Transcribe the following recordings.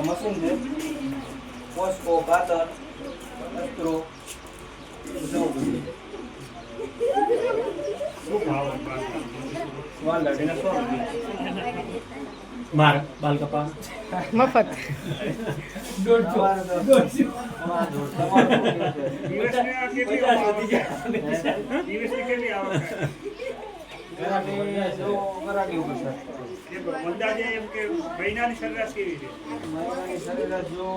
Machine છે પોસ્કો કાતર અસ્ત્રો માર બાલ કપા મફત અંદાજે એમ કે મહિનાની સરેરાશ કેવી છે? સરેરાશ જો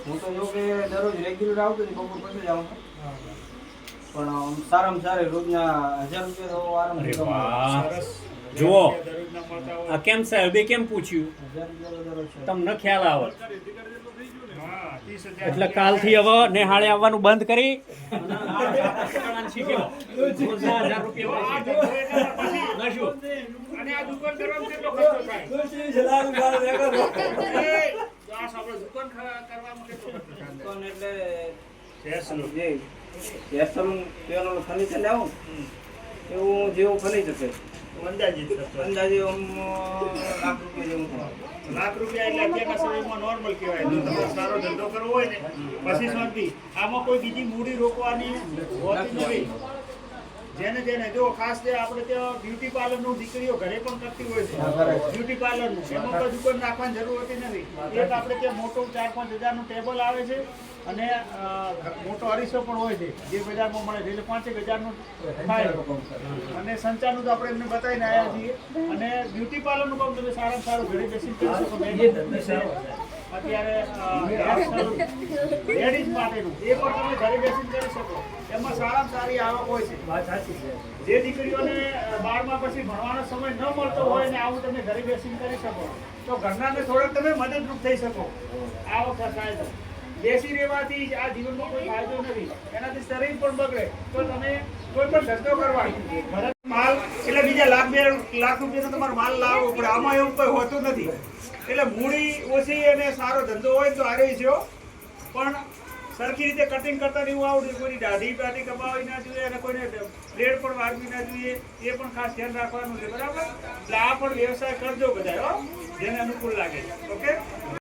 હું તો જો કે દરરોજ રેગ્યુલર આવતો બપોર પછી જ આવું પણ સારામાં સારી રોજના 1000 રૂપિયા તો આરામથી કમાઉં. જુઓ આ કેમ સાહેબ બે કેમ પૂછ્યું 1000 રૂપિયા તો દરરોજ છે. તમને ખ્યાલ આવે હા 30,000 એટલે કાલથી હવે નેહાળે આવવાનું બંધ કરી શીખી લો. રોજના 1000 રૂપિયા અને આ દુકાન કરવામાં કેટલો ખર્ચો થાય? આ સાંભળો, દુકાન કરવામાં કેટલો ખર્ચો થાય? દુકાન એટલે હેર સલૂન. જે હેર સલૂન પેલો ફર્નિચર લાવું એવું જેવું ફર્નિચર છે અંદાજિત ખર્ચો. અંદાજે આમ લાખ રૂપિયા જેવું થાય. લાખ રૂપિયા એટલે અત્યારના સમયમાં નોર્મલ કહેવાય. જો તમારે સારો ધંધો કરવો હોય ને પછી શાંતિ. આમાં કોઈ બીજી મૂડી રોકવાની હોતી નથી. જેને જો ખાસ જે આપણે ત્યાં બ્યુટી પાર્લરનું દીકરીઓ ઘરે પણ કરતી હોય છે, બ્યુટી પાર્લરનું એમાં કોઈ દુકાન નાખવાની જરૂર હોતી નથી. એક આપણે ત્યાં મોટો 4-5 હજારનું ટેબલ આવે છે અને મોટો અરીસો પણ હોય છે જે બજારમાં મળે છે, એટલે 5-1 હજારનું થાય. અને સંચારનું તો આપણે એમને બતાવીને આવ્યા છીએ. અને બ્યુટી પાર્લરનું કામ તમે સારામાં સારું ઘરે બેસીને કરી શકો. અત્યારે લેડીઝ માટેનું એ પણ તમે ઘરે બેસીને કરી શકો. એમાં સારામાં સારી આવક હોય છે. જે દીકરીઓને 12મા પછી ભણવાનો સમય ન મળતો હોય ને આવું તમે ઘરે બેસીને કરી શકો તો ઘરનાને થોડાક તમે મદદરૂપ થઈ શકો. આવક થાય તો બેસી રહેવાથી આ જીવનમાં કોઈ ફાયદો નથી. એનાથી શરીર પણ બગડે. તો તમે કોઈ પણ ધંધો કરવા માલ એટલે બીજા લાખ રૂપિયાનો તમારો માલ લાવવો પડે. આમાં એવું કોઈ હોતું નથી. એટલે મૂડી ઓછી અને સારો ધંધો હોય તો હારી છે. પણ સરખી રીતે કટિંગ કરતા નહીં આવડે. કોઈની દાઢી કપાવી ના જોઈએ અને કોઈને બ્લેડ પણ વાગવી ના જોઈએ. એ પણ ખાસ ધ્યાન રાખવાનું છે. બરાબર? એટલે આ પણ વ્યવસાય કરજો બધા, જેને અનુકૂળ લાગે. ઓકે.